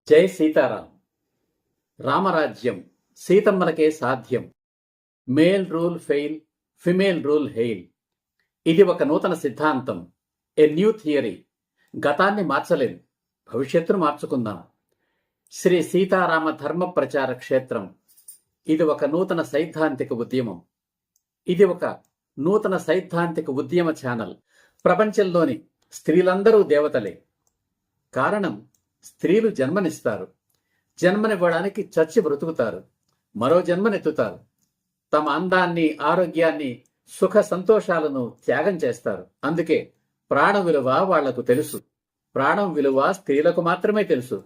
జై సీతారాం. రామరాజ్యం సీతమ్మలకే సాధ్యం. Male rule fail, female rule hail. ఇది ఒక నూతన సిద్ధాంతం, ఎ న్యూ థియరీ. గతాన్ని మార్చలేం, భవిష్యత్తును మార్చుకుందాం. శ్రీ సీతారామ ధర్మ ప్రచార క్షేత్రం. ఇది ఒక నూతన సైద్ధాంతిక ఉద్యమం. ఇది ఒక నూతన సైద్ధాంతిక ఉద్యమ ఛానల్. ప్రపంచంలోని స్త్రీలందరూ దేవతలే. కారణం, స్త్రీలు జన్మనిస్తారు. జన్మనివ్వడానికి చచ్చి బ్రతుకుతారు, మరో జన్మనెత్తుతారు. తమ అందాన్ని, ఆరోగ్యాన్ని, సుఖ సంతోషాలను త్యాగం చేస్తారు. అందుకే ప్రాణం విలువ వాళ్లకు తెలుసు. ప్రాణం విలువ స్త్రీలకు మాత్రమే తెలుసు.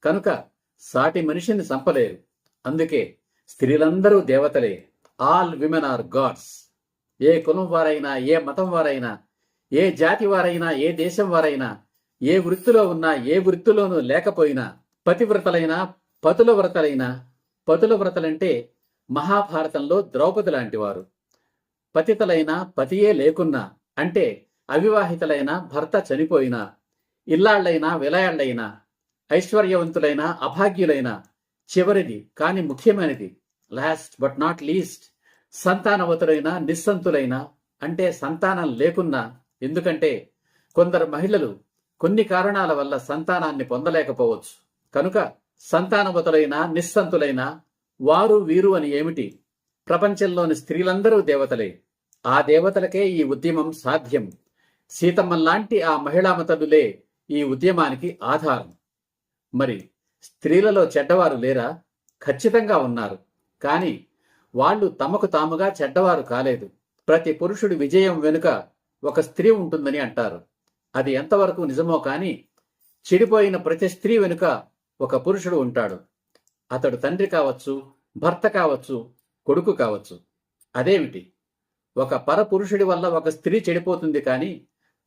కనుక సాటి మనిషిని చంపలేరు. అందుకే స్త్రీలందరూ దేవతలే. All women are gods. ఏ కులం వారైనా, ఏ మతం వారైనా, ఏ జాతి వారైనా, ఏ దేశం వారైనా, ఏ వృత్తిలో ఉన్నా, ఏ వృత్తిలోనూ లేకపోయినా, పతివ్రతలైనా, పతుల వ్రతలైనా. పతుల వ్రతలంటే మహాభారతంలో ద్రౌపది లాంటి వారు. పతితలైన, పతియే లేకున్నా, అంటే అవివాహితలైన, భర్త చనిపోయినా, ఇల్లాళ్లైనా, విలాళ్లైనా, ఐశ్వర్యవంతులైన, అభాగ్యులైన, చివరిది కాని ముఖ్యమైనది, లాస్ట్ బట్ నాట్ లీస్ట్, సంతానవతులైన, నిస్సంతులైన, అంటే సంతానం లేకున్నా. ఎందుకంటే కొందరు మహిళలు కొన్ని కారణాల వల్ల సంతానాన్ని పొందలేకపోవచ్చు. కనుక సంతానవతులైన, నిస్సంతులైన, వారు వీరు అని ఏమిటి? ప్రపంచంలోని స్త్రీలందరూ దేవతలే. ఆ దేవతలకే ఈ ఉద్యమం సాధ్యం. సీతమ్మలాంటి ఆ మహిళామతలులే ఈ ఉద్యమానికి ఆధారం. మరి స్త్రీలలో చెడ్డవారు లేరా? ఖచ్చితంగా ఉన్నారు. కానీ వాళ్ళు తమకు తాముగా చెడ్డవారు కాలేదు. ప్రతి పురుషుడి విజయం వెనుక ఒక స్త్రీ ఉంటుందని అంటారు. అది ఎంతవరకు నిజమో కానీ చెడిపోయిన ప్రతి స్త్రీ వెనుక ఒక పురుషుడు ఉంటాడు. అతడు తండ్రి కావచ్చు, భర్త కావచ్చు, కొడుకు కావచ్చు. అదేమిటి? ఒక పరపురుషుడి వల్ల ఒక స్త్రీ చెడిపోతుంది, కానీ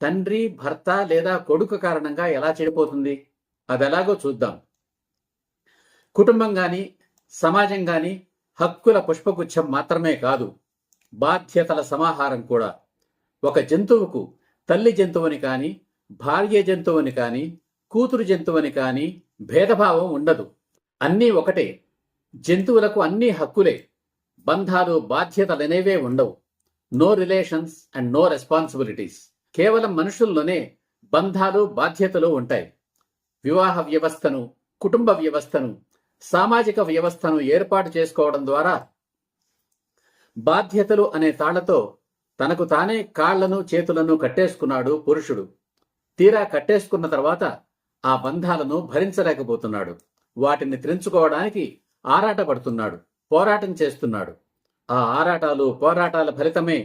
తండ్రి, భర్త లేదా కొడుకు కారణంగా ఎలా చెడిపోతుంది? అదెలాగో చూద్దాం. కుటుంబం గాని, సమాజం గాని హక్కుల పుష్పగుచ్చం మాత్రమే కాదు, బాధ్యతల సమాహారం కూడా. ఒక జంతువుకు తల్లి జంతువుని కాని, భార్య జంతువుని కాని, కూతురు జంతువుని కాని భేదభావం ఉండదు. అన్నీ ఒకటే. జంతువులకు అన్నీ హక్కులే. బంధాలు, బాధ్యతలనేవే ఉండవు. No relations and no responsibilities. కేవలం మనుషుల్లోనే బంధాలు, బాధ్యతలు ఉంటాయి. వివాహ వ్యవస్థను, కుటుంబ వ్యవస్థను, సామాజిక వ్యవస్థను ఏర్పాటు చేసుకోవడం ద్వారా బాధ్యతలు అనే తాళ్లతో తనకు తానే కాళ్లను, చేతులను కట్టేసుకున్నాడు పురుషుడు. తీరా కట్టేసుకున్న తర్వాత ఆ బంధాలను భరించలేకపోతున్నాడు. వాటిని త్రెంచుకోవడానికి ఆరాటపడుతున్నాడు, పోరాటం చేస్తున్నాడు. ఆ ఆరాటాలు, పోరాటాల ఫలితమే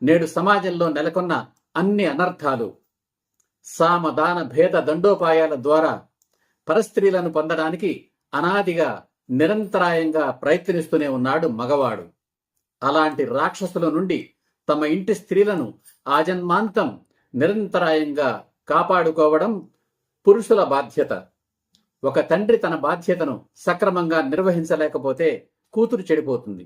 నేడు సమాజంలో నెలకొన్న అన్ని అనర్థాలు. సామ, దాన, భేద దండోపాయాల ద్వారా పరస్త్రీలను పొందడానికి అనాదిగా, నిరంతరాయంగా ప్రయత్నిస్తూనే ఉన్నాడు మగవాడు. అలాంటి రాక్షసుల నుండి తమ ఇంటి స్త్రీలను ఆజన్మాంతం నిరంతరాయంగా కాపాడుకోవడం పురుషుల బాధ్యత. ఒక తండ్రి తన బాధ్యతను సక్రమంగా నిర్వహించలేకపోతే కూతురు చెడిపోతుంది.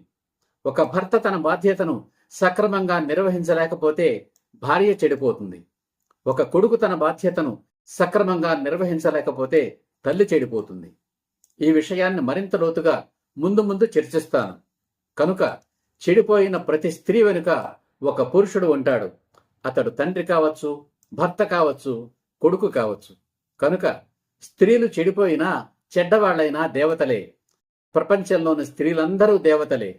ఒక భర్త తన బాధ్యతను సక్రమంగా నిర్వహించలేకపోతే భార్య చెడిపోతుంది. ఒక కొడుకు తన బాధ్యతను సక్రమంగా నిర్వహించలేకపోతే తల్లి చెడిపోతుంది. ఈ విషయాన్ని మరింత లోతుగా ముందు చర్చిస్తాను. కనుక చెడిపోయిన ప్రతి స్త్రీ వెనుక ఒక పురుషుడు ఉంటాడు. అతడు తండ్రి కావచ్చు, భర్త కావచ్చు, కొడుకు కావచ్చు. కనుక స్త్రీలు చెడిపోయినా, చెడ్డవాళ్లైనా దేవతలే. ప్రపంచంలోని స్త్రీలందరూ దేవతలే.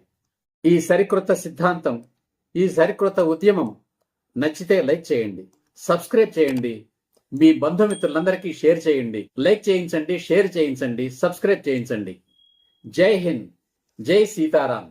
ఈ సరికొత్త సిద్ధాంతం, ఈ సరికొత్త ఉద్యమం నచ్చితే లైక్ చేయండి, సబ్స్క్రైబ్ చేయండి, మీ బంధుమిత్రులందరికీ షేర్ చేయండి. లైక్ చేయించండి, షేర్ చేయించండి, సబ్స్క్రైబ్ చేయించండి. జై హింద్, జై సీతారాం.